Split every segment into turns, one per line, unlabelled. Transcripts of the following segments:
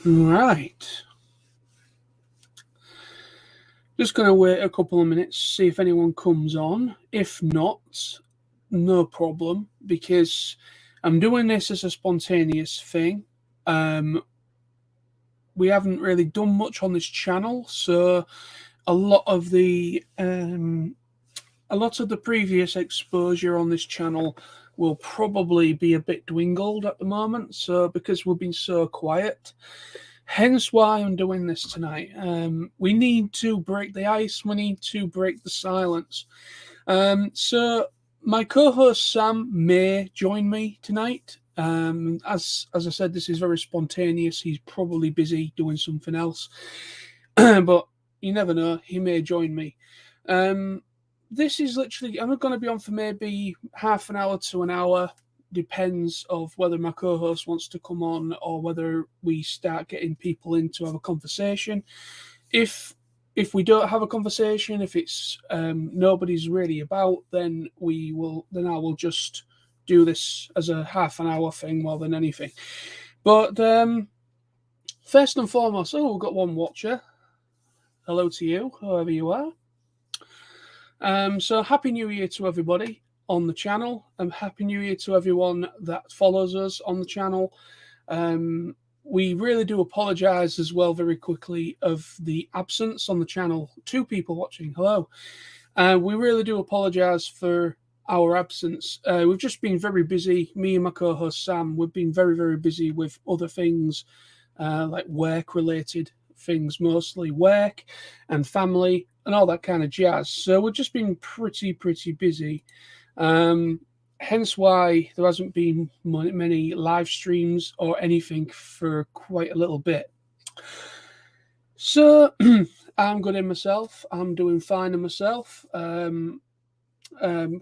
Right. Just going to wait a couple of minutes, see if anyone comes on. If not, no problem, because I'm doing this as a spontaneous thing. Um, we haven't really done much on this channel, so a lot of the previous exposure on this channel will probably be a bit dwindled at the moment. So because we've been so quiet, hence why I'm doing this tonight. We need to break the ice. We need to break the silence. So my co-host Sam may join me tonight. As I said, this is very spontaneous. He's probably busy doing something else, but you never know. He may join me. This is literally, I'm going to be on for maybe half an hour to an hour. Depends of whether my co-host wants to come on or whether we start getting people in to have a conversation. If we don't have a conversation, if it's nobody's really about, then I will just do this as a half an hour thing more than anything. But first and foremost, we've got one watcher. Hello to you, whoever you are. So happy New Year to everybody on the channel, and happy New Year to everyone that follows us on the channel. We really do apologise as well, very quickly, of the absence on the channel. 2 people watching, hello. We really do apologise for our absence. We've just been very busy, me and my co-host Sam, we've been very, very busy with other things, like work-related things, mostly work and family and all that kind of jazz. So we've just been pretty busy. Hence why there hasn't been many live streams or anything for quite a little bit. So I'm good in myself. I'm doing fine in myself.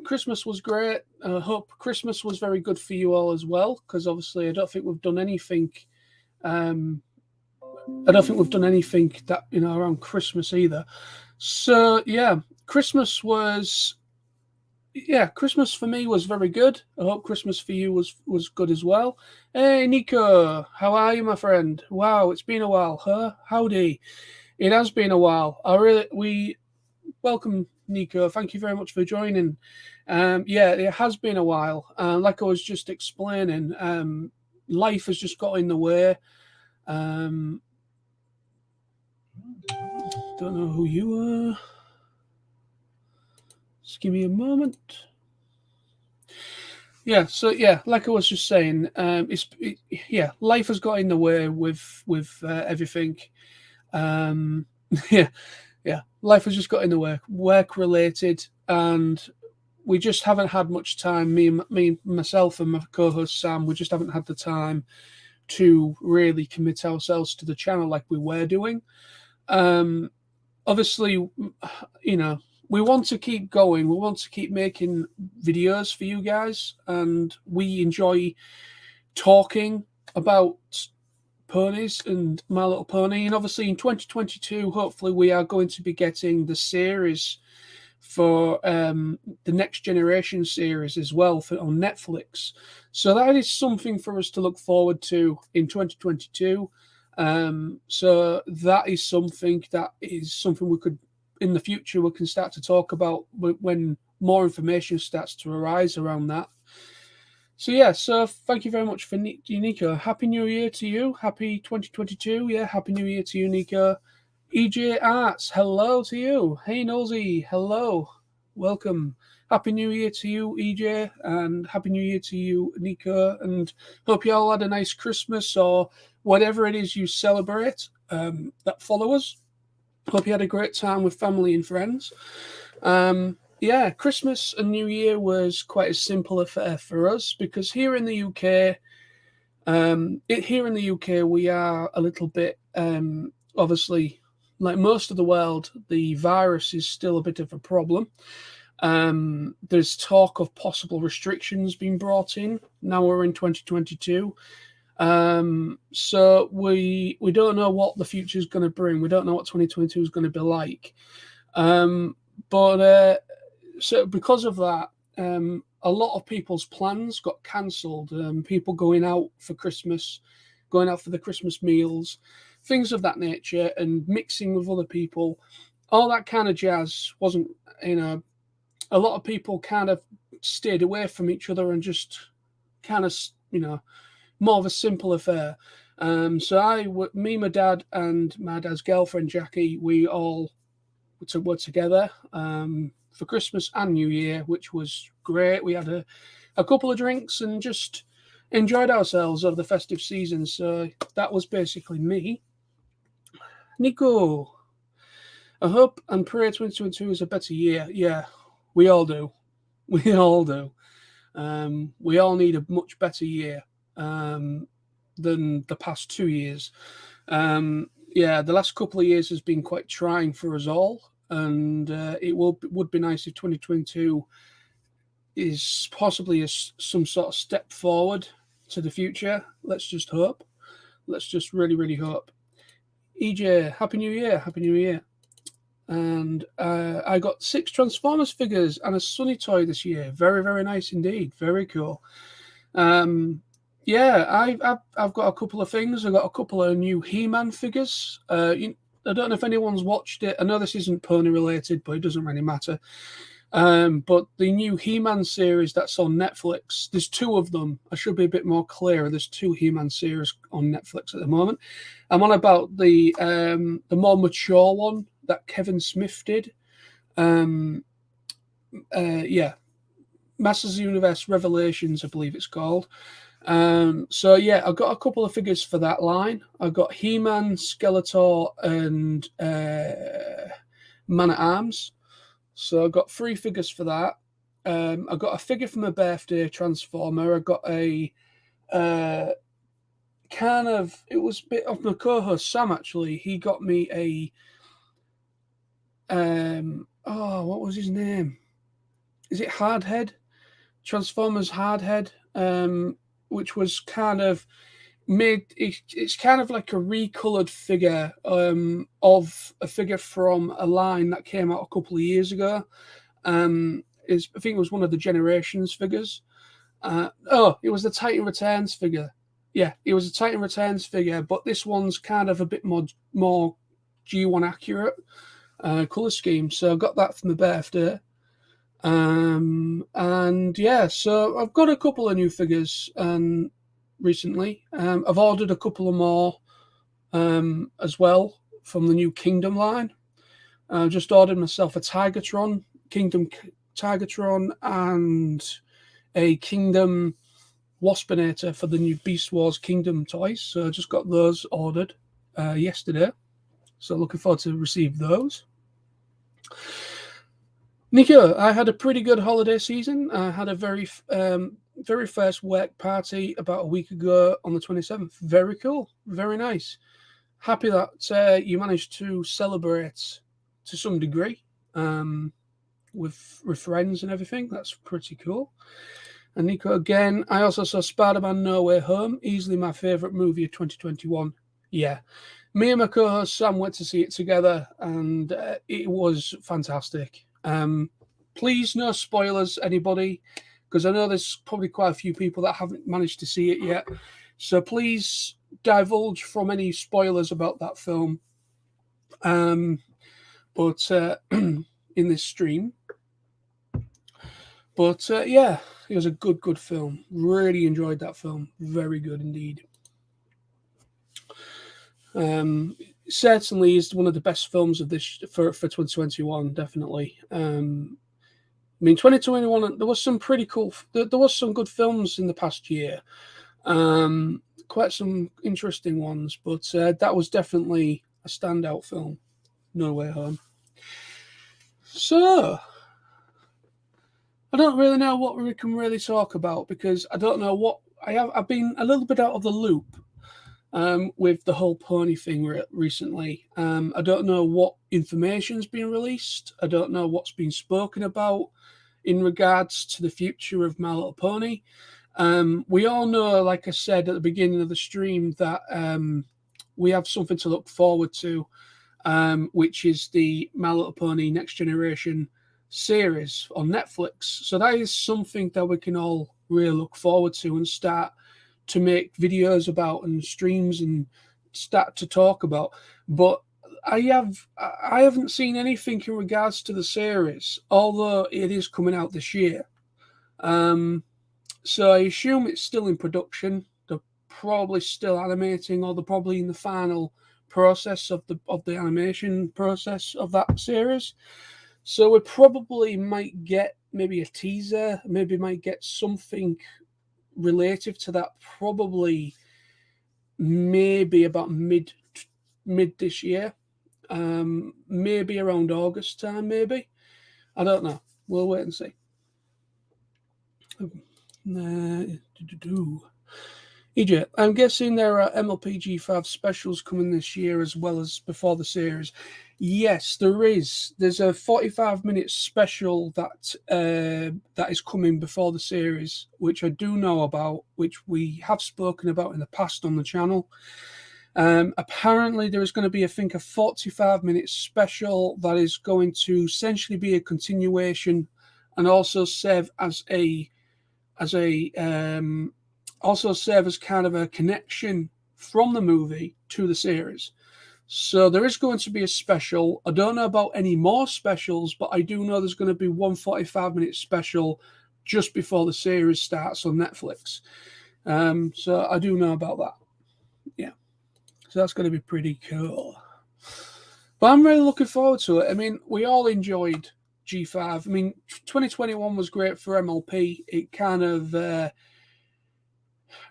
Christmas was great. I hope Christmas was very good for you all as well, because obviously I don't think we've done anything. That around Christmas either. So yeah, Christmas for me was very good. I hope Christmas for you was good as well. Hey Nico, how are you, my friend? Wow, it's been a while, huh? Howdy. It has been a while. We welcome Nico. Thank you very much for joining. Yeah, it has been a while. Like I was just explaining, life has just got in the way. Don't know who you are. Just give me a moment. Yeah, so yeah, like I was just saying, life has got in the way with everything. Yeah, life has just got in the way, work related, and we just haven't had much time. Myself, and my co-host Sam, we just haven't had the time to really commit ourselves to the channel like we were doing. Obviously, we want to keep going. We want to keep making videos for you guys, and we enjoy talking about ponies and My Little Pony. And obviously, in 2022, hopefully, we are going to be getting the series for the Next Generation series as well on Netflix. So that is something for us to look forward to in 2022. So that is something we could, in the future, we can start to talk about when more information starts to arise around that. So yeah, so thank you very much for Nico. Happy New Year to you. Happy 2022. Yeah, Happy New Year to you, Nico. EJ Arts, hello to you. Hey Nosy, hello. Welcome. Happy New Year to you, EJ, and Happy New Year to you, Nico. And hope you all had a nice Christmas or whatever it is you celebrate that follow us. Hope you had a great time with family and friends. Yeah, Christmas and New Year was quite a simple affair for us, because here in the UK, we are a little bit, obviously, like most of the world, the virus is still a bit of a problem. There's talk of possible restrictions being brought in. Now we're in 2022. So we don't know what the future is going to bring. We don't know what 2022 is going to be like. So because of that, a lot of people's plans got cancelled. People going out for Christmas going out for the Christmas meals, things of that nature, and mixing with other people. All that kind of jazz wasn't, a lot of people kind of stayed away from each other and just kind of, more of a simple affair. So me, my dad, and my dad's girlfriend Jackie, we all were together for Christmas and New Year, which was great. We had a couple of drinks and just enjoyed ourselves over the festive season. So that was basically me. Nico, I hope and pray 2022 is a better year. Yeah, we all do. We all do. We all need a much better year than the past 2 years. The last couple of years has been quite trying for us all, and it would be nice if 2022 is possibly some sort of step forward to the future. Let's just hope. Let's just really, really hope. EJ, Happy New Year. Happy New Year. And I got 6 Transformers figures and a Sunny toy this year. Very, very nice indeed. Very cool. I've got a couple of things. I got a couple of new He-Man figures. I don't know if anyone's watched it. I know this isn't pony related, but it doesn't really matter. But the new He-Man series that's on Netflix, there's 2 of them. I should be a bit more clear. There's 2 He-Man series on Netflix at the moment. I'm on about the more mature one that Kevin Smith did. Masters of the Universe Revelations, I believe it's called. I've got a couple of figures for that line. I've got He-Man, Skeletor, and Man-at-Arms. So I've got 3 figures for that. I got a figure for my birthday, Transformer. I got a it was a bit of my co-host Sam, actually. He got me a what was his name? Is it Hardhead? Transformers Hardhead, which was kind of made. It's kind of like a recolored figure of a figure from a line that came out a couple of years ago. I think it was one of the Generations figures. It was the Titan Returns figure. Yeah, it was a Titan Returns figure, but this one's kind of a bit more G1 accurate color scheme. So I got that for my birthday. So I've got a couple of new figures recently. I've ordered a couple of more as well from the new Kingdom line. I just ordered myself a Tigatron, Kingdom Tigatron, and a Kingdom Waspinator for the new Beast Wars Kingdom toys. So I just got those ordered yesterday. So looking forward to receive those. Nico, I had a pretty good holiday season. I had a very first work party about a week ago on the 27th. Very cool. Very nice. Happy that you managed to celebrate to some degree with friends and everything. That's pretty cool. And Nico, again, I also saw Spider-Man No Way Home, easily my favourite movie of 2021. Yeah. Me and my co-host Sam went to see it together, and it was fantastic. Please, no spoilers, anybody, because I know there's probably quite a few people that haven't managed to see it yet. So please divulge from any spoilers about that film. In this stream. But it was a good film. Really enjoyed that film. Very good indeed. Certainly is one of the best films of this for 2021. Definitely. 2021. There was some pretty cool. There was some good films in the past year. Quite some interesting ones, but that was definitely a standout film. No Way Home. So I don't really know what we can really talk about, because I don't know what I've been a little bit out of the loop with the whole pony thing recently. I don't know what information's been released. I don't know what's been spoken about in regards to the future of My Little Pony. We all know, like I said at the beginning of the stream, that we have something to look forward to, which is the My Little Pony Next Generation series on Netflix. So that is something that we can all really look forward to and start to make videos about and streams and start to talk about. But I haven't seen anything in regards to the series, although it is coming out this year. So I assume it's still in production. They're probably still animating, or they're probably in the final process of the animation process of that series. So we probably might get maybe a teaser, maybe might get something relative to that, probably maybe about mid this year, maybe around August time, maybe. I don't know. We'll wait and see. EJ, I'm guessing there are MLP G5 specials coming this year as well as before the series. Yes, there is. There's a 45-minute special that is coming before the series, which I do know about, which we have spoken about in the past on the channel. Apparently, there is going to be, I think, a 45-minute special that is going to essentially be a continuation and also serve as kind of a connection from the movie to the series. So there is going to be a special. I don't know about any more specials, but I do know there's going to be one 45-minute special just before the series starts on Netflix. So I do know about that. Yeah. So that's going to be pretty cool. But I'm really looking forward to it. I mean, we all enjoyed G5. I mean, 2021 was great for MLP. It kind of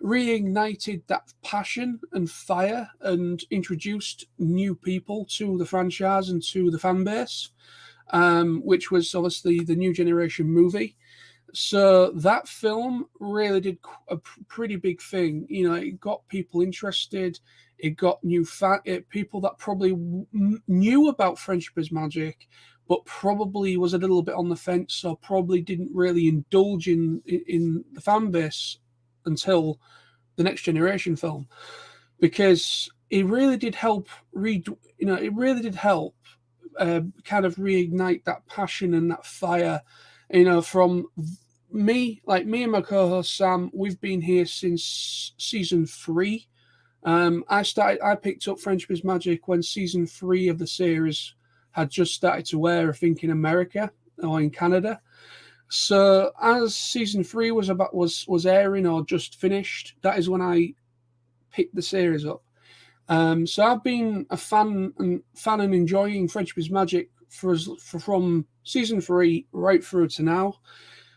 reignited that passion and fire and introduced new people to the franchise and to the fan base, which was obviously the New Generation movie. So that film really did a pretty big thing. You know, it got people interested. It got new people that probably knew about Friendship is Magic, but probably was a little bit on the fence, or probably didn't really indulge in the fan base until the Next Generation film, because it really did help kind of reignite that passion and that fire. You know, from me and my co-host Sam, we've been here since season 3. I picked up Friendship is Magic when season 3 of the series had just started to air, I think, in America or in Canada. So as season 3 was airing or just finished, that is when I picked the series up. So I've been a fan and enjoying Friendship is Magic from season 3 right through to now.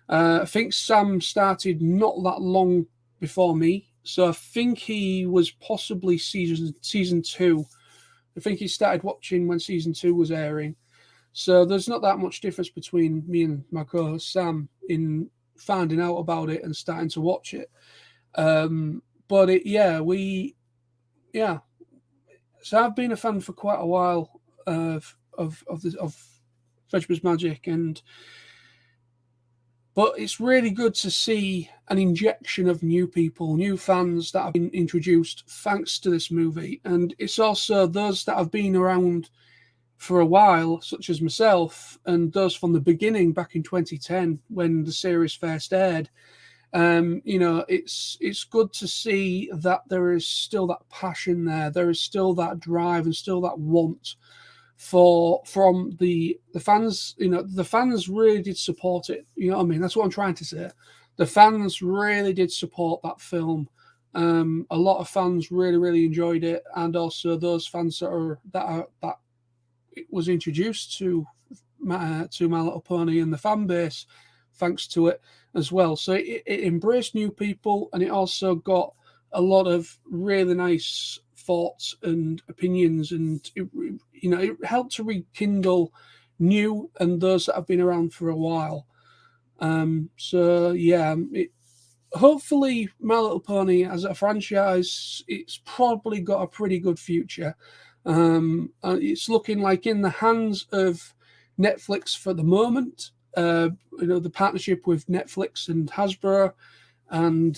I think Sam started not that long before me, so I think he was possibly season 2. I think he started watching when season 2 was airing. So there's not that much difference between me and my co-host Sam in finding out about it and starting to watch it. So I've been a fan for quite a while of Friendship is Magic, but it's really good to see an injection of new people, new fans that have been introduced thanks to this movie. And it's also those that have been around for a while, such as myself, and those from the beginning back in 2010 when the series first aired. You know, it's good to see that there is still that passion there. There is still that drive and still that want from the fans. You know, the fans really did support it. You know what I mean? That's what I'm trying to say. The fans really did support that film. A lot of fans really enjoyed it, and also those fans that it was introduced to My Little Pony and the fan base thanks to it as well. So it embraced new people, and it also got a lot of really nice thoughts and opinions, and it helped to rekindle new and those that have been around for a while. Hopefully My Little Pony as a franchise, it's probably got a pretty good future. It's looking like in the hands of Netflix for the moment. The partnership with Netflix and Hasbro and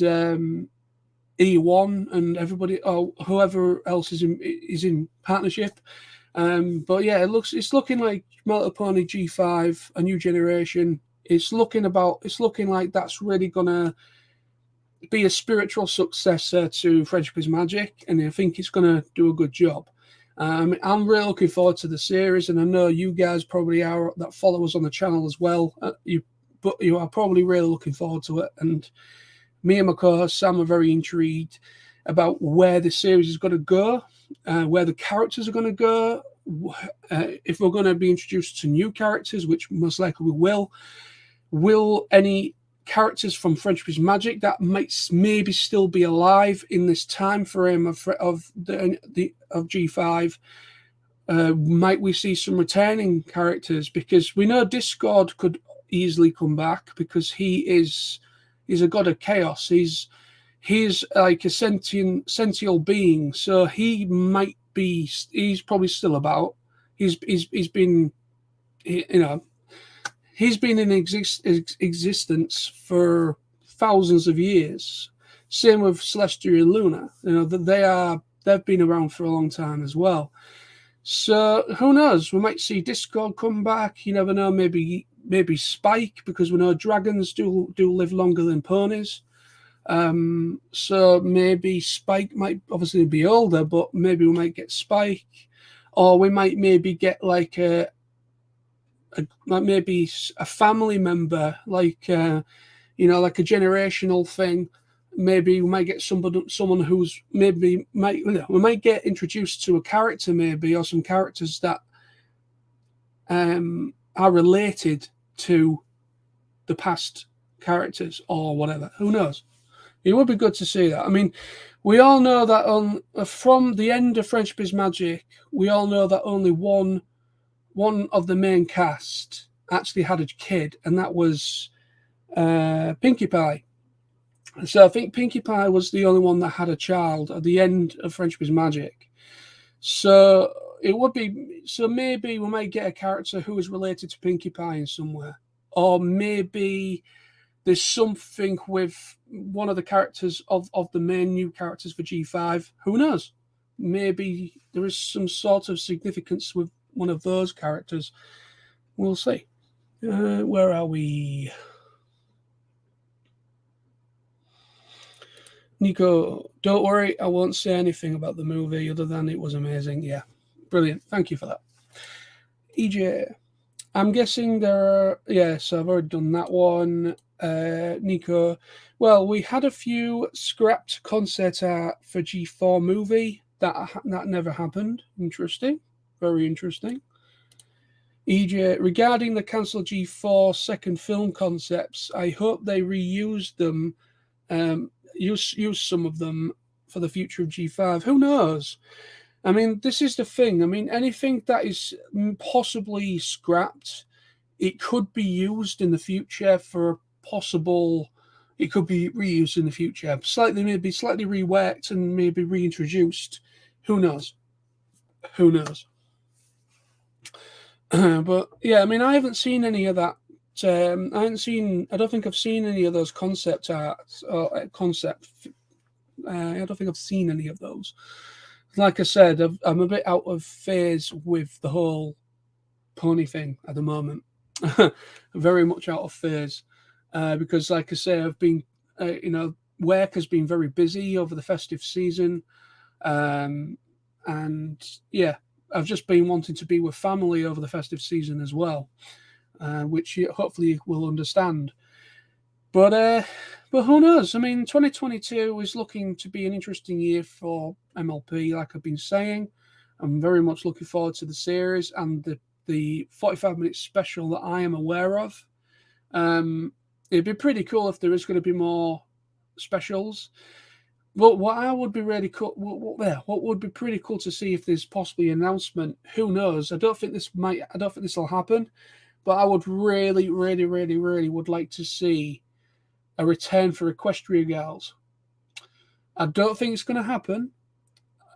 E1 and everybody, or whoever else is in partnership. But yeah, it's looking like My Little Pony G5, a new generation. It's looking like that's really gonna be a spiritual successor to Friendship is Magic, and I think it's going to do a good job. I'm really looking forward to the series, and I know you guys probably are that follow us on the channel as well. But you are probably really looking forward to it, and me and my co-host Sam are very intrigued about where the series is going to go, where the characters are going to go, if we're going to be introduced to new characters, which most likely we will. Will any characters from Friendship is Magic that might maybe still be alive in this time frame of G5? Might we see some returning characters? Because we know Discord could easily come back because he's a god of chaos. He's like a sentient being, so he might be. He's probably still about. He's been, he's been in existence for thousands of years. Same with Celestia and Luna. They've been around for a long time as well. So who knows? We might see Discord come back. You never know. Maybe Spike, because we know dragons do live longer than ponies. So maybe Spike might obviously be older, but maybe we might get Spike, or we might maybe get like maybe a family member, like like a generational thing. Maybe we might get someone who's we might get introduced to a character, maybe, or some characters that are related to the past characters or whatever. Who knows? It would be good to see that. I mean, we all know that from the end of Friendship is Magic, we all know that only one of the main cast actually had a kid, and that was Pinkie Pie. So I think Pinkie Pie was the only one that had a child at the end of Friendship is Magic. So it would be, so maybe we might get a character who is related to Pinkie Pie in somewhere, or maybe there's something with one of the characters of the main new characters for G5. Who knows? Maybe there is some sort of significance with one of those characters. We'll see. Where are we? Nico, don't worry, I won't say anything about the movie other than it was amazing. Yeah, brilliant. Thank you for that. EJ, I'm guessing there are... Yeah, so I've already done that one. Nico, well, we had a few scrapped concept art for G4 movie. That never happened. Interesting. Very interesting. EJ, regarding the cancelled G4 second film concepts, I hope they reuse them, use some of them for the future of G5. Who knows? I mean, this is the thing. I mean, anything that is possibly scrapped, it could be used in the future for possible... It could be reused in the future. Maybe slightly reworked and maybe reintroduced. Who knows? Who knows? But yeah, I mean, I haven't seen any of that. I don't think I've seen any of those concept arts or concept. I don't think I've seen any of those. Like I said, I'm a bit out of phase with the whole pony thing at the moment. Very much out of phase because, like I say, I've been, work has been very busy over the festive season, and yeah, I've just been wanting to be with family over the festive season as well, which you hopefully will understand. But who knows? I mean, 2022 is looking to be an interesting year for MLP, like I've been saying. I'm very much looking forward to the series and the 45-minute special that I am aware of. It'd be pretty cool if there is going to be more specials. But what would be really cool, what would be pretty cool to see if there's possibly an announcement. Who knows? I don't think this will happen, but I would really, really, really, really would like to see a return for Equestria Girls. I don't think it's going to happen,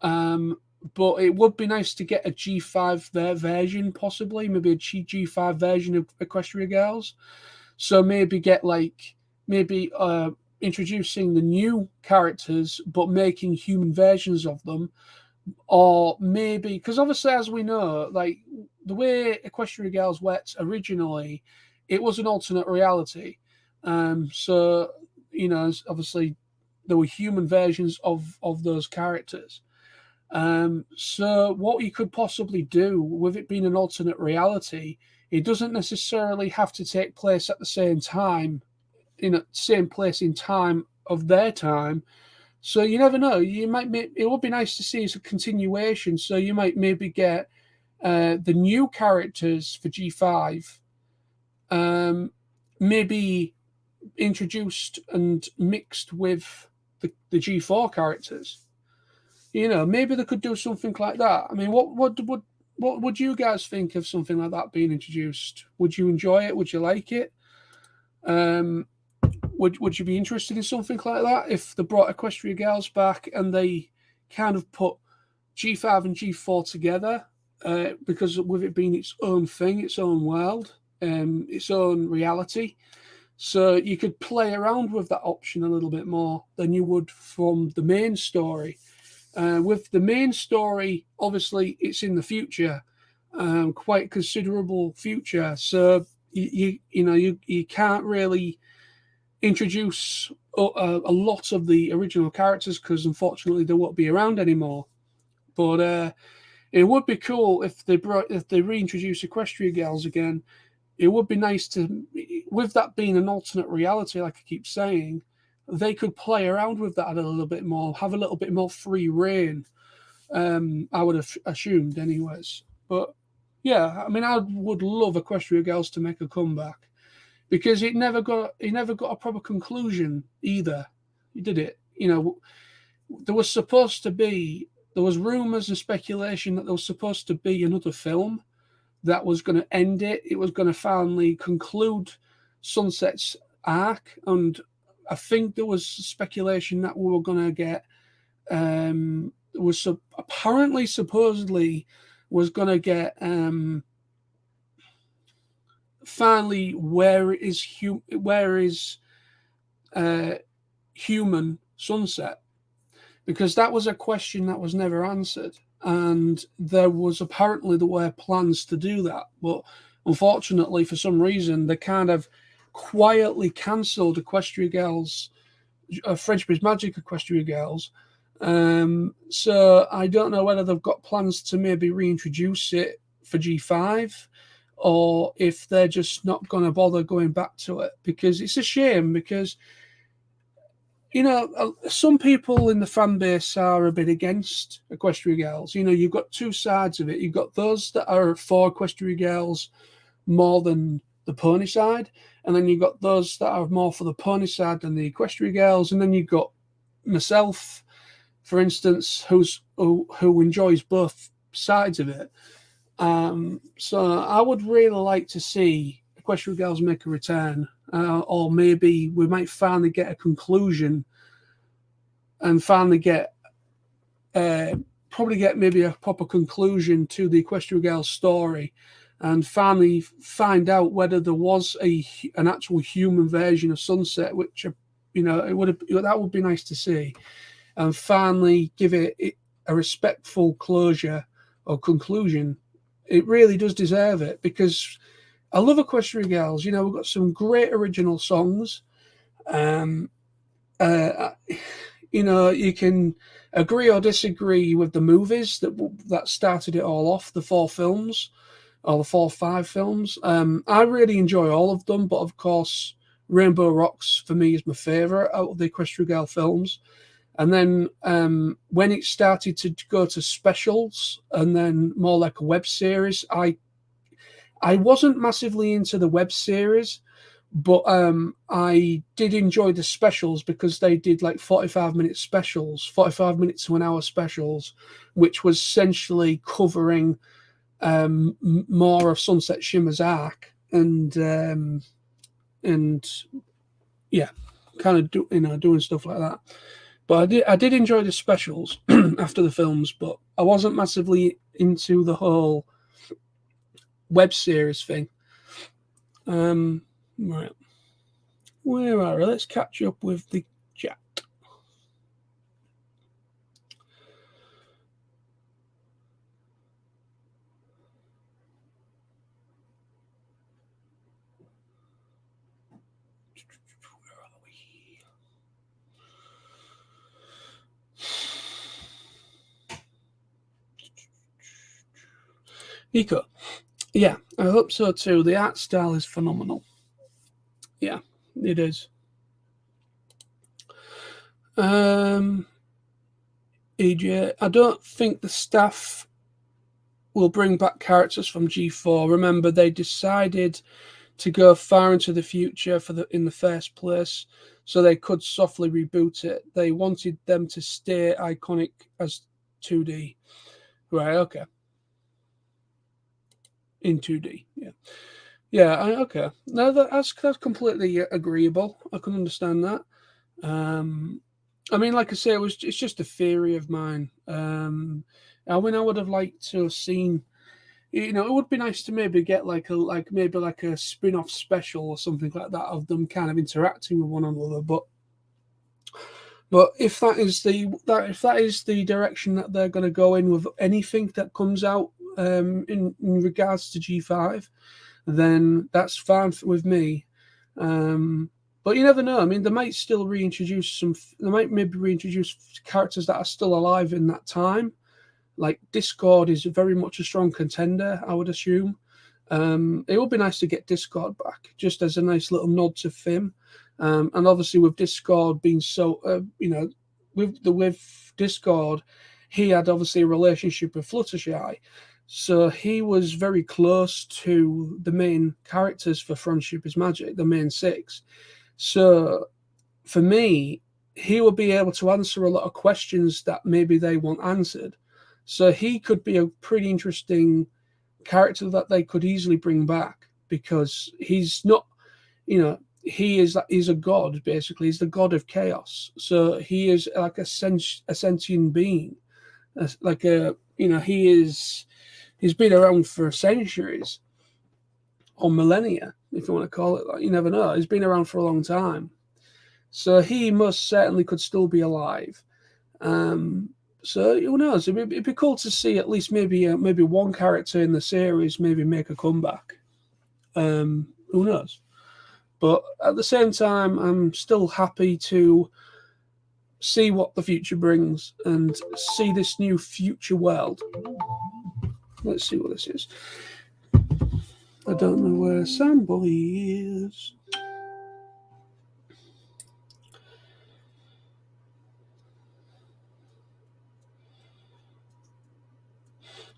but it would be nice to get a G5 version, possibly, maybe a G5 version of Equestria Girls. So maybe get introducing the new characters, but making human versions of them. Or maybe, because obviously, as we know, like the way Equestria Girls worked originally, it was an alternate reality. So, obviously, there were human versions of those characters. So what you could possibly do with it being an alternate reality, it doesn't necessarily have to take place at the same time, same place in time of their time. So you never know. You might it would be nice to see as a continuation. So you might maybe get the new characters for G5, maybe introduced and mixed with the G4 characters. Maybe they could do something like that. I mean, what would you guys think of something like that being introduced? Would you enjoy it? Would you like it? Would you be interested in something like that if they brought Equestria Girls back and they kind of put G5 and G4 together? Because with it being its own thing, its own world, its own reality. So you could play around with that option a little bit more than you would from the main story. With the main story, obviously, it's in the future, quite considerable future. So you can't really introduce a lot of the original characters because unfortunately they won't be around anymore. But it would be cool if they reintroduce Equestria Girls again. It would be nice to, with that being an alternate reality, like I keep saying, they could play around with that a little bit more, have a little bit more free reign. I would have assumed, anyways. But yeah, I mean, I would love Equestria Girls to make a comeback because it never got a proper conclusion either. Did it? There was rumors and speculation that there was supposed to be another film that was going to end it. It was going to finally conclude Sunset's arc, and I think there was speculation that we were going to get. Supposedly was going to get finally where is human Sunset, because that was a question that was never answered. And there were plans to do that. But unfortunately, for some reason, they kind of quietly cancelled Equestria Girls, French Prismatic Equestria Girls. So I don't know whether they've got plans to maybe reintroduce it for G5 or if they're just not going to bother going back to it, because it's a shame because some people in the fan base are a bit against Equestria Girls. You've got two sides of it. You've got those that are for Equestria Girls more than the pony side, and then you've got those that are more for the pony side than the Equestria Girls, and then you've got myself, for instance, who enjoys both sides of it. So I would really like to see Equestria Girls make a return. Or maybe we might finally get a conclusion and finally probably get maybe a proper conclusion to the Equestria Girls story, and finally find out whether there was an actual human version of Sunset, which that would be nice to see, and finally give it a respectful closure or conclusion. It really does deserve it because I love Equestria Girls. We've got some great original songs. You can agree or disagree with the movies that started it all off, the 4 films, or the 5 films. I really enjoy all of them, but of course, Rainbow Rocks for me is my favourite out of the Equestria Girl films. And then when it started to go to specials and then more like a web series, I wasn't massively into the web series, but I did enjoy the specials because they did like 45-minute specials, 45 minutes to an hour specials, which was essentially covering more of Sunset Shimmer's arc and yeah, kind of doing stuff like that. But I did enjoy the specials after the films, but I wasn't massively into the whole web series thing. Right. Where are we? Let's catch up with the chat. Where are we? Eco. Yeah, I hope so too. The art style is phenomenal. Yeah, it is. EJ, I don't think the staff will bring back characters from G4. Remember, they decided to go far into the future in the first place, so they could softly reboot it. They wanted them to stay iconic as 2D. Right, okay. In 2D, yeah. Yeah, okay. No, that's completely agreeable. I can understand that. I mean, like I say, it's just a theory of mine. I mean, I would have liked to have seen. It would be nice to maybe get maybe like a spin-off special or something like that of them kind of interacting with one another. But if that is the direction that they're going to go in with anything that comes out in regards to G5, then that's fine with me. But you never know. I mean, they might still reintroduce some. They might maybe reintroduce characters that are still alive in that time. Like Discord is very much a strong contender, I would assume. It would be nice to get Discord back, just as a nice little nod to Fim. And obviously, with Discord being so, with Discord, he had obviously a relationship with Fluttershy, so he was very close to the main characters for Friendship is Magic, the main six. So for me, he will be able to answer a lot of questions that maybe they want answered. So he could be a pretty interesting character that they could easily bring back, because he's not, he's a god basically. He's the god of chaos. So he is like a sentient being, like he's been around for centuries or millennia, if you want to call it that. You never know. He's been around for a long time. So he most certainly could still be alive. So who knows? It'd be cool to see at least maybe one character in the series maybe make a comeback. Who knows? But at the same time, I'm still happy to see what the future brings and see this new future world. Let's see what this is. I don't know where somebody is.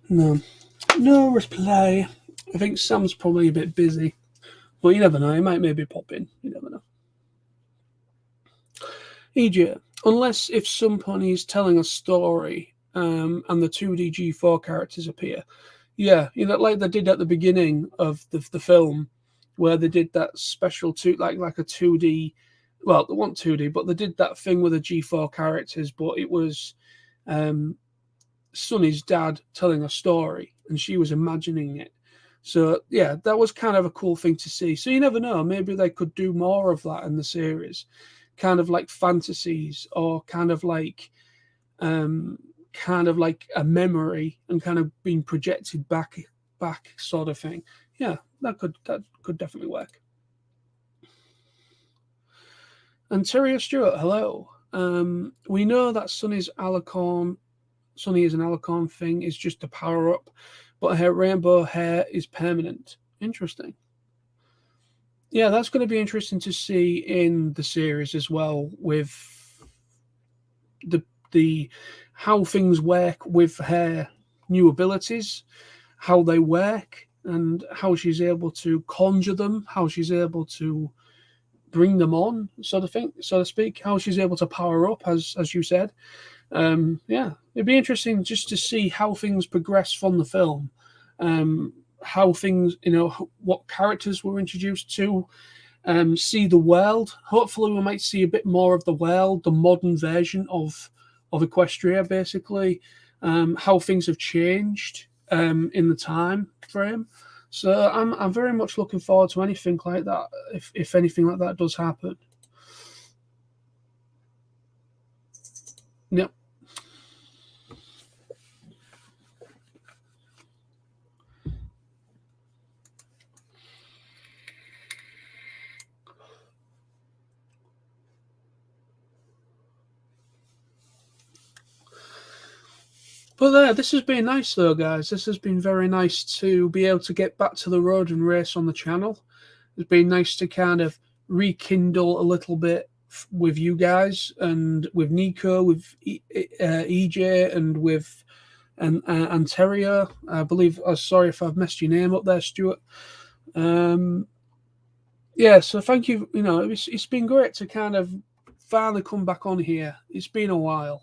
No reply. I think Sam's probably a bit busy, but you never know. He might maybe pop in. You never know. EJ, unless if somebody is telling a story and the 2D G4 characters appear. Yeah, like they did at the beginning of the film, where they did that special like a 2D. Well, they weren't 2D, but they did that thing with the G4 characters, but it was Sunny's dad telling a story, and she was imagining it. So yeah, that was kind of a cool thing to see. So you never know, maybe they could do more of that in the series, kind of like fantasies, or kind of like a memory and kind of being projected back sort of thing. Yeah, that could definitely work. And Terry Stewart, hello. We know that Sunny is an Alicorn thing, is just a power up, but her rainbow hair is permanent. Interesting. Yeah, that's going to be interesting to see in the series as well, with the how things work with her new abilities, how they work, and how she's able to conjure them, how she's able to bring them on, sort of thing, so to speak, how she's able to power up, as you said. Yeah, it'd be interesting just to see how things progress from the film, how things, what characters were introduced to, see the world. Hopefully, we might see a bit more of the world, the modern version of Equestria, basically, how things have changed in the time frame. So I'm very much looking forward to anything like that, if anything like that does happen. Yep. But this has been nice, though, guys. This has been very nice to be able to get back to the road and race on the channel. It's been nice to kind of rekindle a little bit with you guys and with Nico, with EJ, and with Anterio. I believe. Sorry if I've messed your name up there, Stuart. Yeah, so thank you. You know, it's been great to kind of finally come back on here. It's been a while.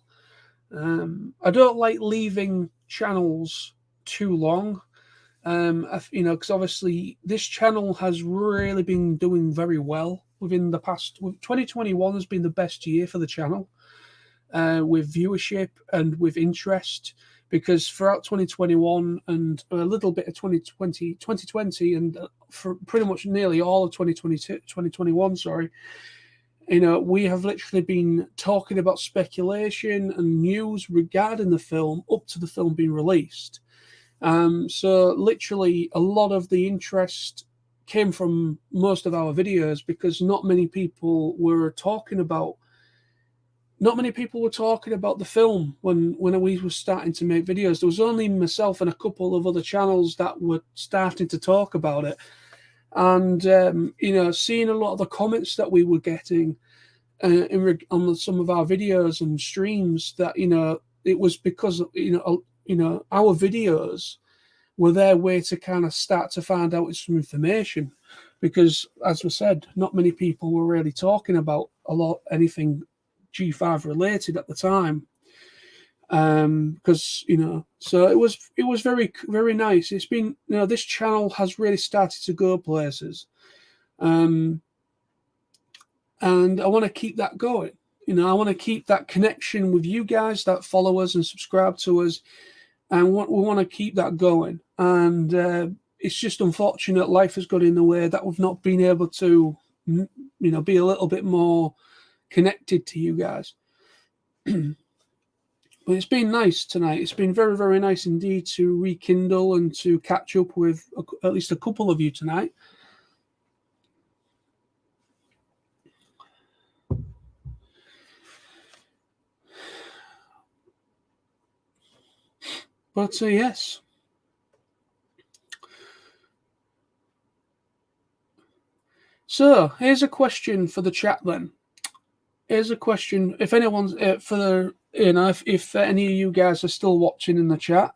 I don't like leaving channels too long. You know, because obviously this channel has really been doing very well within the past. 2021 has been the best year for the channel, with viewership and with interest. Because throughout 2021 and a little bit of 2020, and for pretty much nearly all of 2021, sorry, you know, we have literally been talking about speculation and news regarding the film up to the film being released. So literally a lot of the interest came from most of our videos because not many people were talking about the film when we were starting to make videos. There was only myself and a couple of other channels that were starting to talk about it. And, you know, seeing a lot of the comments that we were getting on some of our videos and streams, that, you know, it was because, you know, our videos were their way to kind of start to find out some information. Because, as we said, not many people were really talking about anything G5 related at the time. Because, you know, so it was very, very nice. It's been, you know, this channel has really started to go places. And I want to keep that going. You know, I want to keep that connection with you guys that follow us and subscribe to us. And we want to keep that going. And it's just unfortunate life has got in the way that we've not been able to, you know, be a little bit more connected to you guys. But it's been nice tonight. It's been very, very nice indeed to rekindle and to catch up with at least a couple of you tonight. But yes. So here's a question for the chat then. Here's a question. If anyone's for the, you know, if any of you guys are still watching in the chat,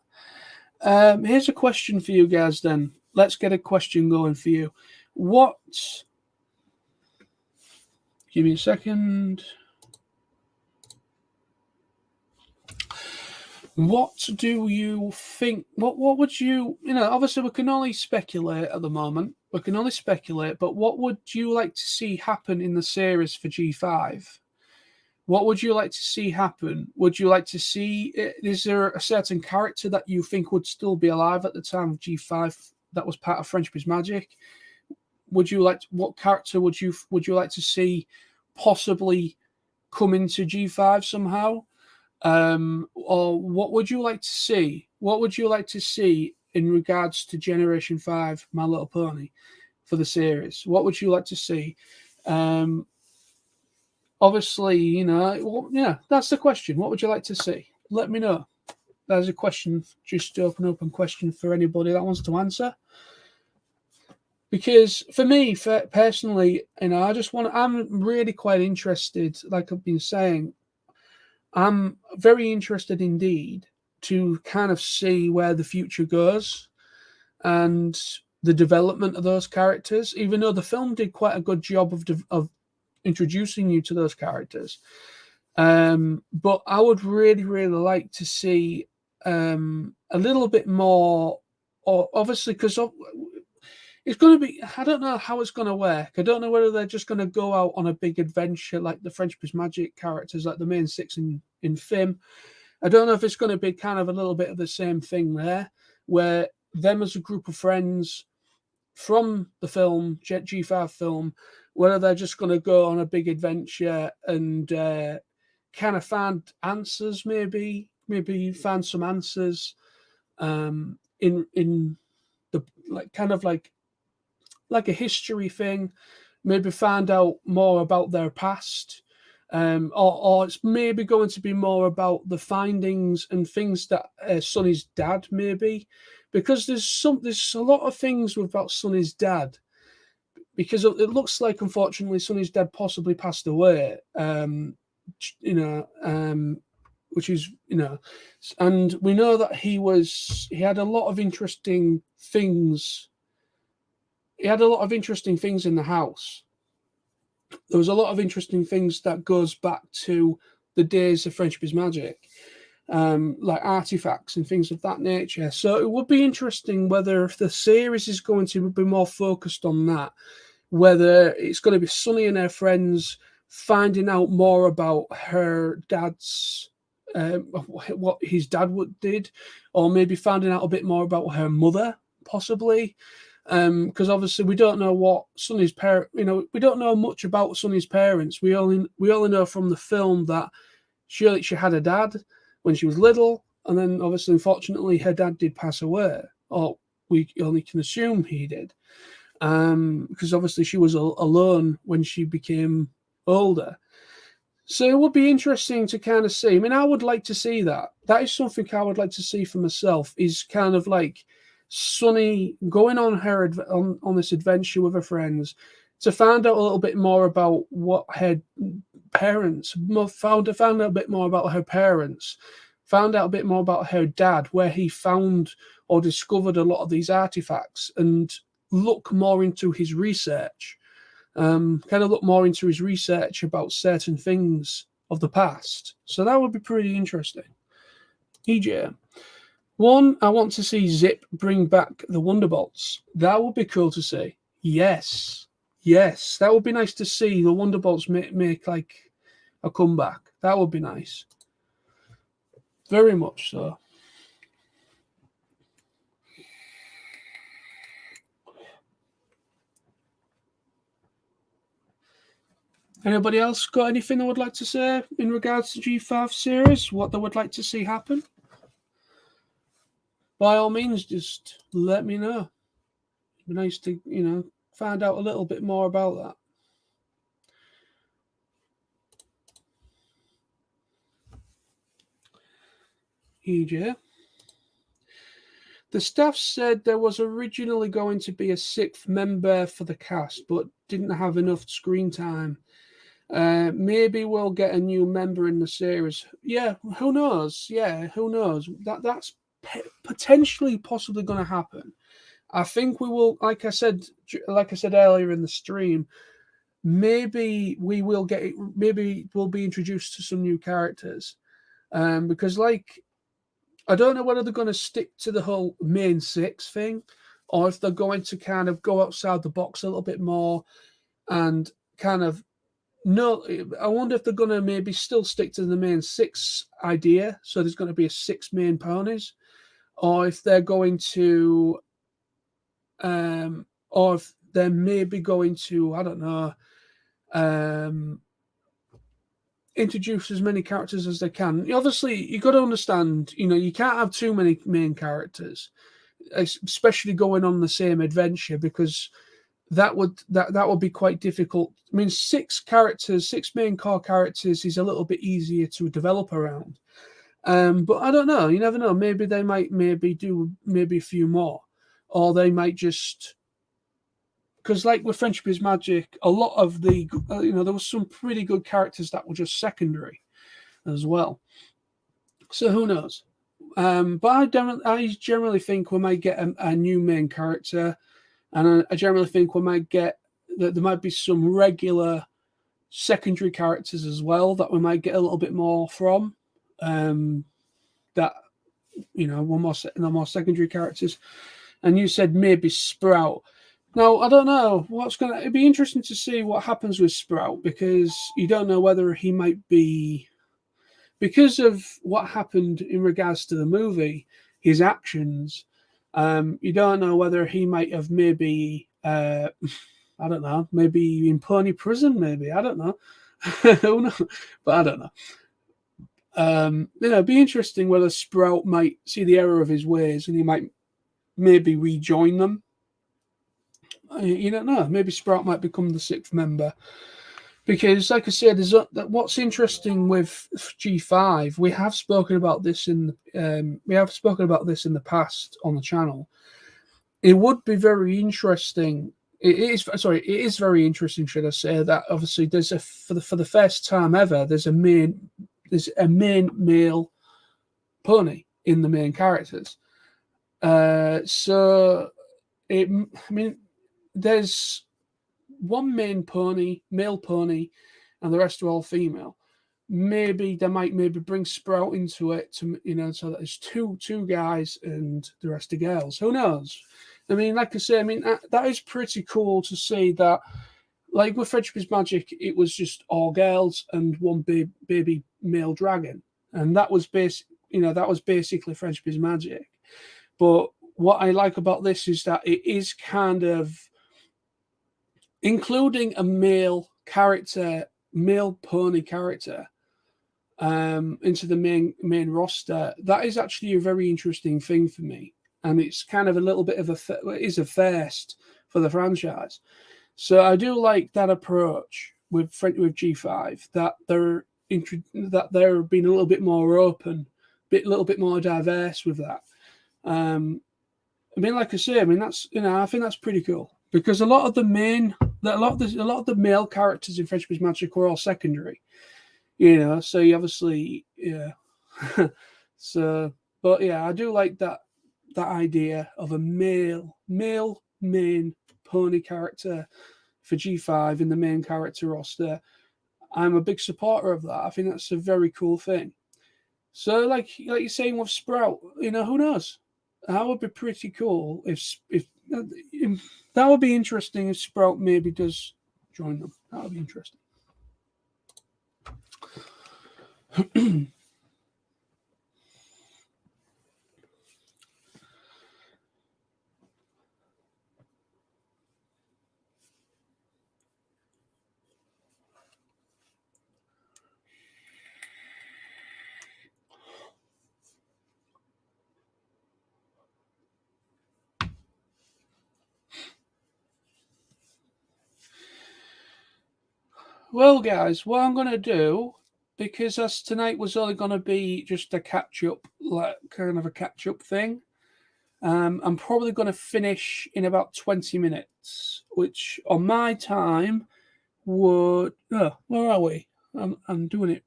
here's a question for you guys then. Let's get a question going for you. Give me a second. What do you think? What would you know? Obviously, we can only speculate at the moment. We can only speculate. But what would you like to see happen in the series for G5? What would you like to see happen? Would you like to see? Is there a certain character that you think would still be alive at the time of G5 that was part of Friendship is Magic? Would you like? What character would you like to see possibly come into G5 somehow? Or what would you like to see? What would you like to see in regards to Generation 5 My Little Pony for the series? What would you like to see? Obviously, you know, well, yeah, that's the question. What would you like to see? Let me know. There's a question, just to open question for anybody that wants to answer. Because for me, personally, you know, I'm really quite interested, like I've been saying, I'm very interested indeed to kind of see where the future goes and the development of those characters, even though the film did quite a good job of introducing you to those characters. But I would really, really like to see a little bit more, or obviously, because it's going to be, I don't know how it's going to work. I don't know whether they're just going to go out on a big adventure like the Friendship is Magic characters, like the main six in FIM. I don't know if it's going to be kind of a little bit of the same thing there, where them as a group of friends from the film, G5 film, whether they're just going to go on a big adventure and kind of find answers, maybe find some answers in the kind of like a history thing, maybe find out more about their past, or it's maybe going to be more about the findings and things that Sonny's dad maybe, because there's a lot of things about Sonny's dad, because it looks like unfortunately Sonny's dad possibly passed away, which is, and we know that he had a lot of interesting things. He had a lot of interesting things in the house. There was a lot of interesting things that goes back to the days of Friendship is Magic, like artifacts and things of that nature. So it would be interesting whether if the series is going to be more focused on that, whether it's going to be Sunny and her friends finding out more about her dad's, what his dad did, or maybe finding out a bit more about her mother, possibly. Because obviously we don't know what Sunny's parent, we don't know much about Sunny's parents. We only know from the film that she had a dad when she was little, and then obviously, unfortunately, her dad did pass away, or we only can assume he did, because obviously she was alone when she became older. So it would be interesting to kind of see. I mean, I would like to see that. That is something I would like to see for myself. Is kind of like Sunny going on on this adventure with her friends to find out a little bit more about what her parents found out a bit more about her parents, found out a bit more about her dad, where he found or discovered a lot of these artifacts, and look more into his research, kind of look more into his research about certain things of the past. So that would be pretty interesting. EJ. One, I want to see Zip bring back the Wonderbolts. That would be cool to see. Yes, that would be nice to see the Wonderbolts make like a comeback. That would be nice. Very much so. Anybody else got anything they would like to say in regards to G5 series? What they would like to see happen? By all means, just let me know. It'd be nice to, find out a little bit more about that. EJ. The staff said there was originally going to be a 6th member for the cast, but didn't have enough screen time. Maybe we'll get a new member in the series. Yeah, who knows? Yeah, who knows? That's potentially possibly going to happen. I think we will, like I said earlier in the stream, maybe we'll be introduced to some new characters, because I don't know whether they're going to stick to the whole main 6 thing, or if they're going to kind of go outside the box a little bit more and kind of I wonder if they're going to maybe still stick to the main 6 idea, so there's going to be 6 main ponies, or if they're going to or if they're maybe going to, I don't know, introduce as many characters as they can. Obviously, you've got to understand, you can't have too many main characters, especially going on the same adventure, because that would be quite difficult. I mean, 6 main core characters is a little bit easier to develop around. But I don't know. You never know. Maybe they might do a few more, or they might just, because like with Friendship is Magic, a lot of the there was some pretty good characters that were just secondary as well. So who knows? But I generally think we might get a new main character, and I generally think we might get that there might be some regular secondary characters as well that we might get a little bit more from. That one more secondary characters. And you said maybe Sprout. Now, I don't know it'd be interesting to see what happens with Sprout, because you don't know whether he might be, because of what happened in regards to the movie, his actions, you don't know whether he might have maybe, I don't know, maybe in Pony Prison, maybe, I don't know. Who knows? But I don't know. It'd be interesting whether Sprout might see the error of his ways and he might maybe rejoin them. You don't know. Maybe Sprout might become the 6th member. Because, like I said, what's interesting with G5. We have spoken about this in the past on the channel. It would be very interesting. It is very interesting, should I say, that obviously there's for the first time ever there's a main male pony in the main characters. So there's one main pony, male pony, and the rest are all female. Maybe they might bring Sprout into it to so that there's two guys and the rest are girls. Who knows? I mean, like I say, that is pretty cool to see that. Like with Friendship Magic, it was just all girls and one baby male dragon, and that was basically Friendship Magic. But what I like about this is that it is kind of including a male pony character into the main roster. That is actually a very interesting thing for me, and it's kind of a little bit of a first for the franchise. So I do like that approach with G5, that they're being a little bit more open, a little bit more diverse with that. Like I say, that's I think that's pretty cool, because a lot of the male characters in Friendship Magic were all secondary, So you obviously, so, but yeah, I do like that idea of a male main pony character for G5 in the main character roster. I'm a big supporter of that. I think that's a very cool thing. So, like you're saying with Sprout, who knows? That would be pretty cool if that would be interesting if Sprout maybe does join them. That would be interesting. Well, guys, what I'm going to do, because as tonight was only going to be just a catch-up, kind of a catch-up thing, I'm probably going to finish in about 20 minutes, which on my time would... Oh, where are we? I'm doing it.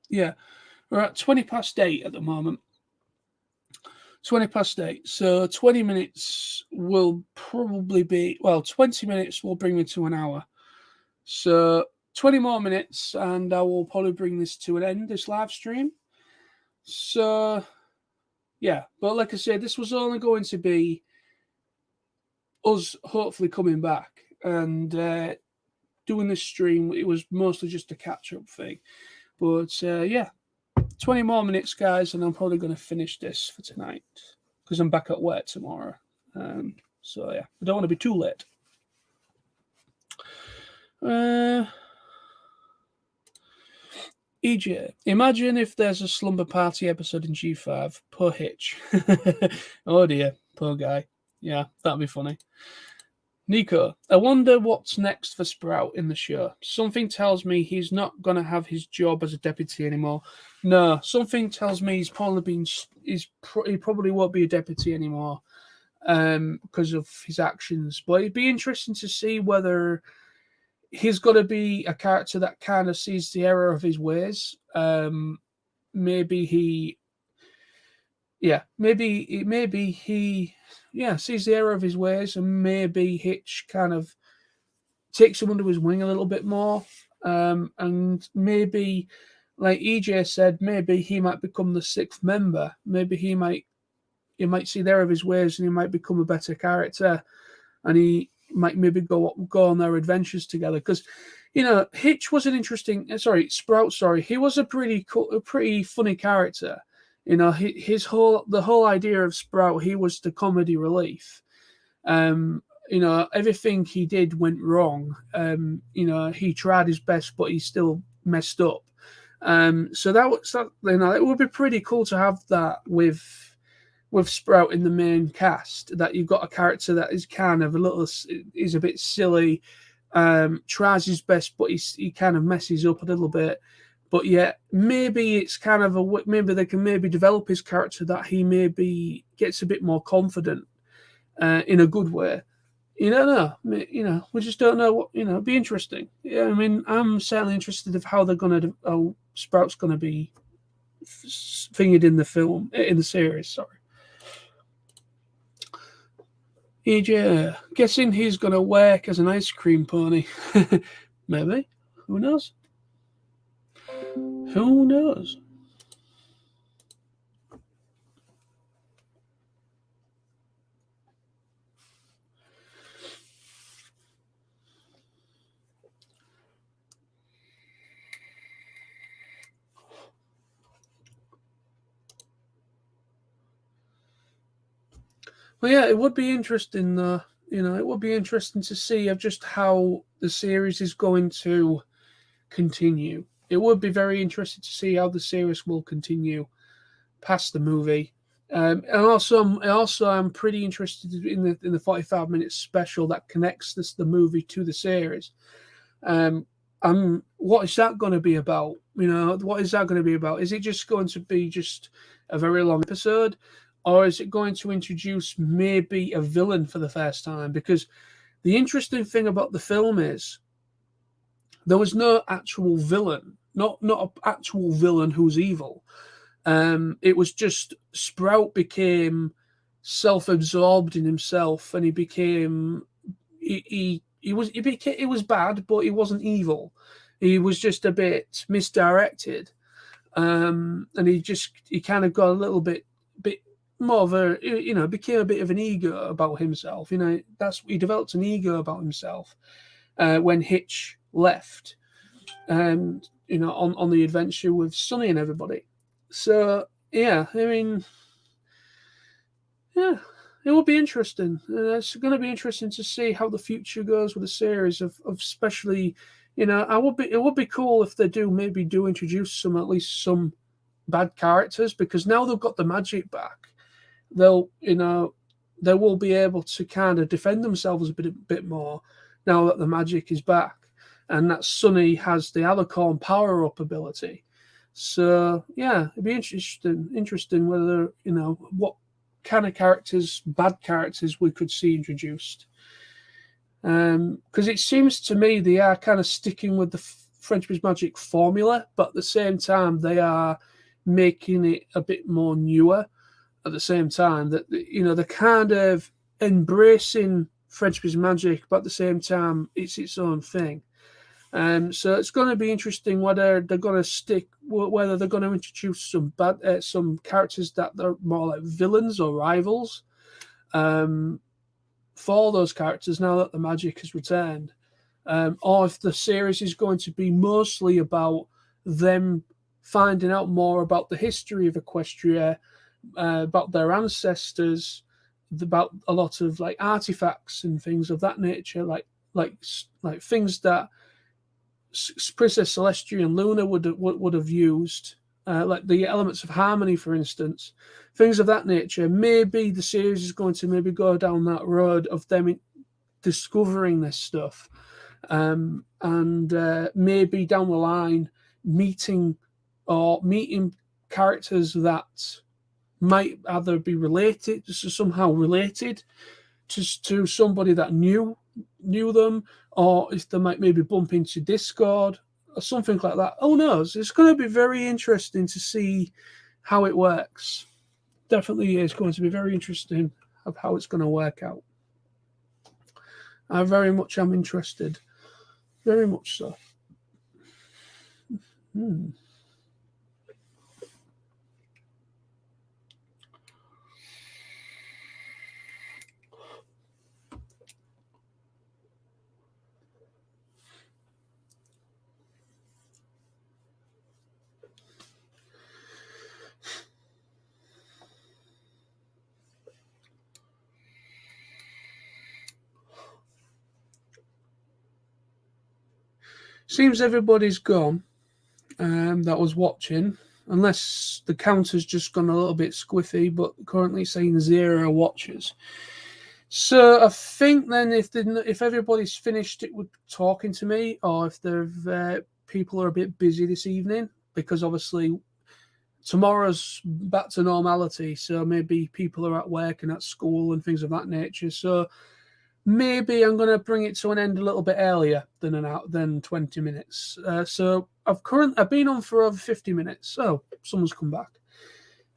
Yeah, we're at 20 past 8 at the moment. 20 past 8. So 20 minutes will probably be... Well, 20 minutes will bring me to an hour. So 20 more minutes and I will probably bring this to an end, this live stream. So, yeah. But like I said, this was only going to be us hopefully coming back and doing this stream. It was mostly just a catch-up thing. But, yeah. 20 more minutes, guys, and I'm probably going to finish this for tonight because I'm back at work tomorrow. So, yeah, I don't want to be too late. EJ, imagine if there's a slumber party episode in G5. Poor Hitch. Oh, dear. Poor guy. Yeah, that'd be funny. Nico, I wonder what's next for Sprout in the show. Something tells me he's not going to have his job as a deputy anymore. No, something tells me he probably won't be a deputy anymore because of his actions. But it'd be interesting to see whether he's got to be a character that kind of sees the error of his ways. Maybe he sees the error of his ways, and maybe Hitch kind of takes him under his wing a little bit more. And maybe, like EJ said, maybe he might become the 6th member. Maybe he might see the error of his ways, and he might become a better character, and he might maybe go on their adventures together. Because, Hitch was an interesting. Sprout. He was a pretty funny character. The whole idea of Sprout, he was the comedy relief. Everything he did went wrong. He tried his best, but he still messed up. So it would be pretty cool to have that with Sprout in the main cast. That you've got a character that is kind of is a bit silly, tries his best, but he kind of messes up a little bit. But yeah, maybe it's kind of maybe they can maybe develop his character that he maybe gets a bit more confident in a good way. You don't know. You know, we just don't know what. You know, it'd be interesting. Yeah, I mean, I'm certainly interested of how they're gonna, how Sprout's gonna be fingered in the film, in the series. Sorry. EJ, guessing he's gonna work as an ice cream pony. Maybe. Who knows? Who knows? Well, yeah, it would be interesting. You know, it would be interesting to see of just how the series is going to continue. It would be very interesting to see how the series will continue past the movie. And also, I'm pretty interested in the 45 minute special that connects the movie to the series. What is that going to be about? You know, what is that going to be about? Is it just going to be just a very long episode, or is it going to introduce maybe a villain for the first time? Because the interesting thing about the film is there was no actual villain, not an actual villain who's evil. It was just Sprout became self-absorbed in himself, and he became he was bad, but he wasn't evil. He was just a bit misdirected, and he kind of got a little bit more of a, you know, became a bit of an ego about himself. You know, he developed an ego about himself when Hitch left, and you know, on the adventure with Sonny and everybody. So yeah, I mean, yeah, it will be interesting. It's going to be interesting to see how the future goes with the series of especially, you know, it would be cool if they maybe do introduce at least some bad characters, because now they've got the magic back. They'll, you know, they will be able to kind of defend themselves a bit more now that the magic is back, and that Sonny has the Alicorn power up ability. So yeah, it'd be interesting whether, you know, what kind of characters, bad characters, we could see introduced. Because it seems to me they are kind of sticking with the Frenchman's Magic formula, but at the same time they are making it a bit more newer. At the same time, that, you know, they're kind of embracing Frenchman's Magic, but at the same time it's its own thing. So it's going to be interesting whether they're going to whether they're going to introduce some characters that are more like villains or rivals, for those characters now that the magic has returned, or if the series is going to be mostly about them finding out more about the history of Equestria, about their ancestors, about a lot of like artifacts and things of that nature, like things that Princess Celestia and Luna would have used, like the elements of harmony, for instance, things of that nature. Maybe the series is going to maybe go down that road of them discovering this stuff, and maybe down the line meeting characters that might either be related, somehow related to somebody that knew them, or if they might maybe bump into Discord or something like that. Who knows? It's going to be very interesting to see how it works. Definitely is going to be very interesting of how it's going to work out. I very much am interested. Very much so. Seems everybody's gone that was watching, unless the counter's just gone a little bit squiffy, but currently saying 0 watchers. So I think then if everybody's finished it with talking to me, or if people are a bit busy this evening, because obviously tomorrow's back to normality, so maybe people are at work and at school and things of that nature. So maybe I'm going to bring it to an end a little bit earlier than 20 minutes. So I've been on for over 50 minutes. Oh, someone's come back.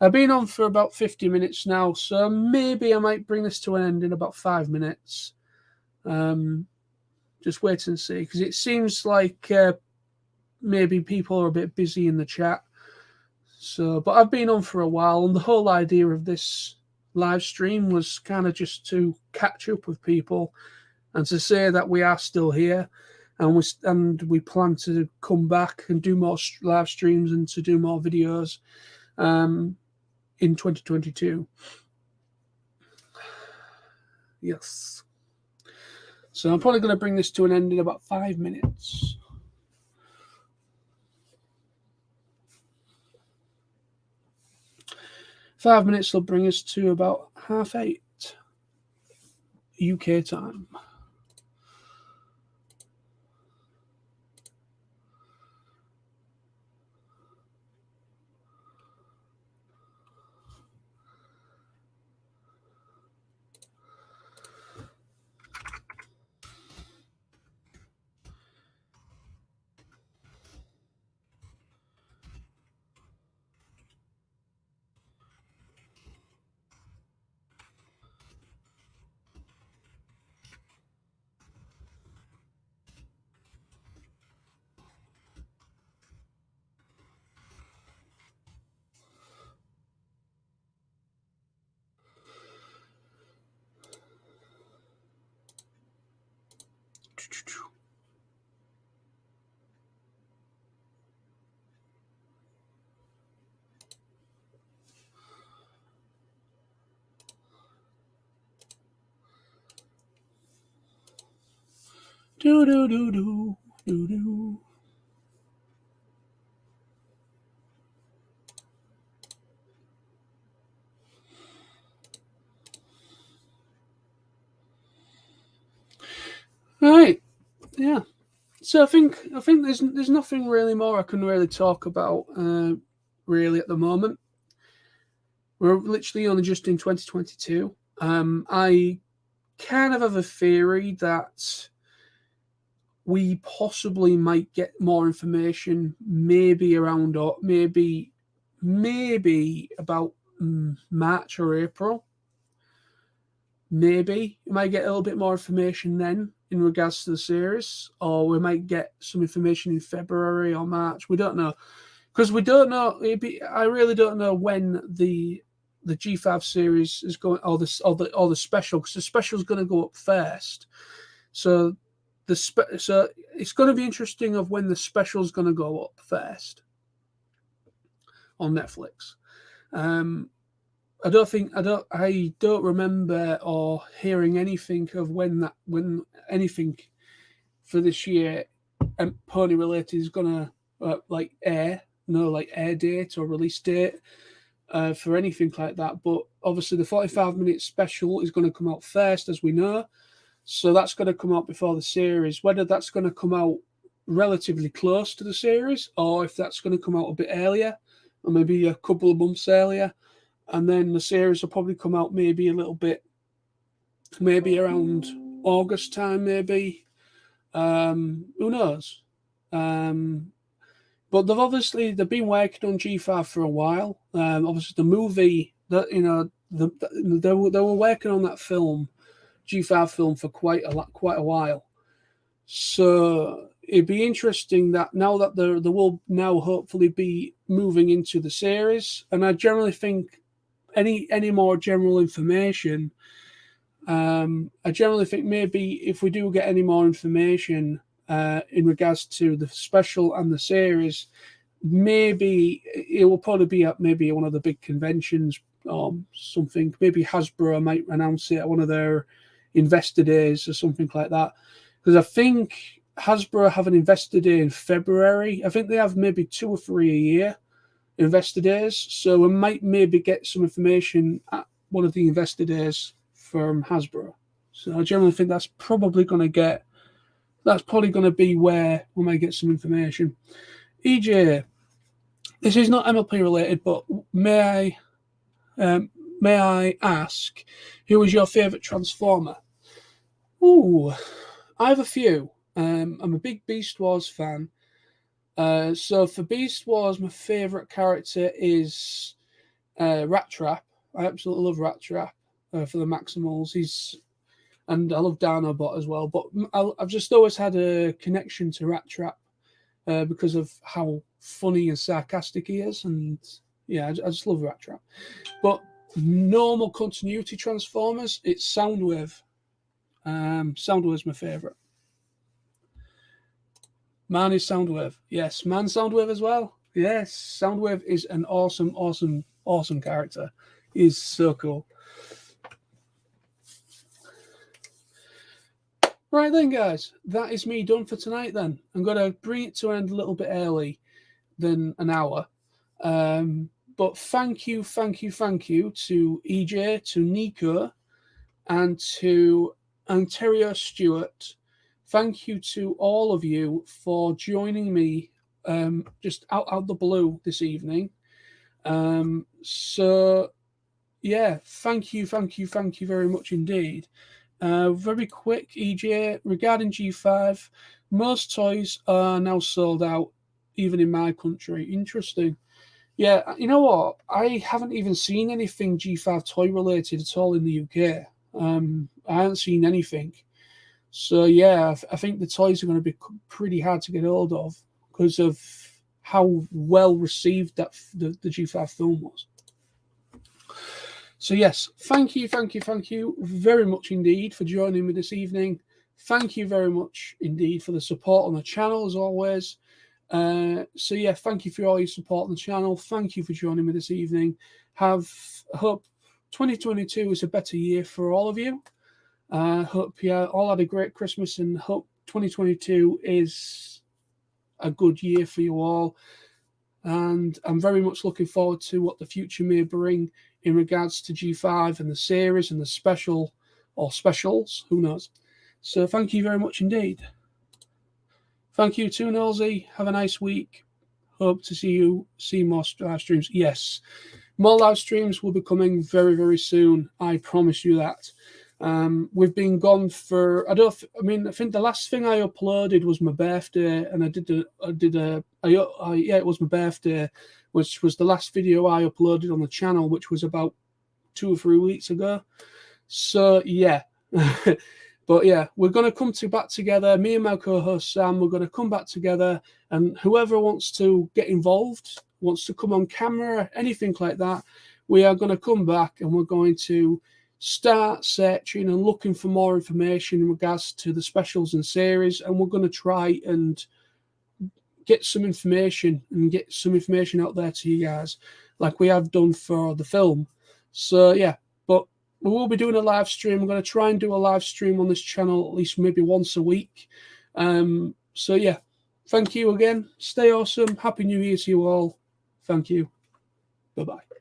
I've been on for about 50 minutes now, so maybe I might bring this to an end in about 5 minutes. Just wait and see, because it seems like maybe people are a bit busy in the chat. So, but I've been on for a while, and the whole idea of this live stream was kind of just to catch up with people and to say that we are still here, and we plan to come back and do more live streams and to do more videos in 2022. Yes. So I'm probably going to bring this to an end in about 5 minutes. Five minutes will bring us to about 8:30 UK time. Do do do do do do. Right. Yeah. So I think there's nothing really more I can really talk about really at the moment. We're literally only just in 2022. I kind of have a theory that we possibly might get more information maybe around, or maybe about March or April. Maybe we might get a little bit more information then in regards to the series, or we might get some information in February or March. We don't know, because we don't know. I really don't know when the G5 series is going, or the special, because the special is going to go up first. So so it's going to be interesting of when the special is going to go up first on Netflix. I don't remember or hearing anything of when anything for this year pony related is gonna air date or release date for anything like that. But obviously the 45-minute special is going to come out first, as we know. So that's going to come out before the series. Whether that's going to come out relatively close to the series, or if that's going to come out a bit earlier, or maybe a couple of months earlier, and then the series will probably come out maybe a little bit, maybe around August time, maybe. Who knows? But they've been working on G5 for a while. Obviously, the movie that they were working on that film, G5 film, for quite a while. So it'd be interesting that now that they will now hopefully be moving into the series, and I generally think any more general information. I generally think maybe if we do get any more information in regards to the special and the series, maybe it will probably be at maybe one of the big conventions or something. Maybe Hasbro might announce it at one of their investor days or something like that. Because I think Hasbro have an investor day in February. I think they have maybe 2 or 3 a year investor days. So we might maybe get some information at one of the investor days from Hasbro. So I generally think that's probably going to be where we may get some information. EJ, this is not MLP related, but may I ask, who is your favourite Transformer? Ooh, I have a few. I'm a big Beast Wars fan. So for Beast Wars, my favourite character is Rat Trap. I absolutely love Rat Trap for the Maximals. And I love Dinobot as well. But I've just always had a connection to Rat Trap because of how funny and sarcastic he is. And yeah, I just love Rat Trap. But normal continuity Transformers, it's Soundwave. Soundwave's my favourite. Man is Soundwave. Yes, Man Soundwave as well. Yes, Soundwave is an awesome character. He's so cool. Right then, guys, that is me done for tonight then. I'm going to bring it to an end a little bit early than an hour. But thank you to EJ, to Nico, and to Ontario Stewart. Thank you to all of you for joining me just out the blue this evening. So, yeah, thank you very much indeed. Very quick, EJ, regarding G5, most toys are now sold out, even in my country. Interesting. Yeah, you know what? I haven't even seen anything G5 toy related at all in the UK. I haven't seen anything. So yeah, I think the toys are going to be pretty hard to get hold of because of how well received that the G5 film was. So yes, thank you very much indeed for joining me this evening. Thank you very much indeed for the support on the channel as always. So yeah, thank you for all your support on the channel. Thank you for joining me this evening. I hope 2022 is a better year for all of you. Hope you all had a great Christmas and hope 2022 is a good year for you all. And I'm very much looking forward to what the future may bring in regards to G5 and the series and the special or specials, who knows. So thank you very much indeed. Thank you too, Nosy. Have a nice week. Hope to see more live streams. Yes, more live streams will be coming very, very soon. I promise you that. We've been gone for I think the last thing I uploaded was my birthday, and it was my birthday, which was the last video I uploaded on the channel, which was about 2 or 3 weeks ago. So yeah. But yeah, we're going to come back together. Me and my co-host Sam, we're going to come back together, and whoever wants to get involved, wants to come on camera, anything like that, we are going to come back and we're going to start searching and looking for more information in regards to the specials and series, and we're going to try and get some information out there to you guys, like we have done for the film. So yeah, but we will be doing a live stream. We're going to try and do a live stream on this channel at least maybe once a week. So yeah, thank you again. Stay awesome. Happy New Year to you all. Thank you. Bye-bye.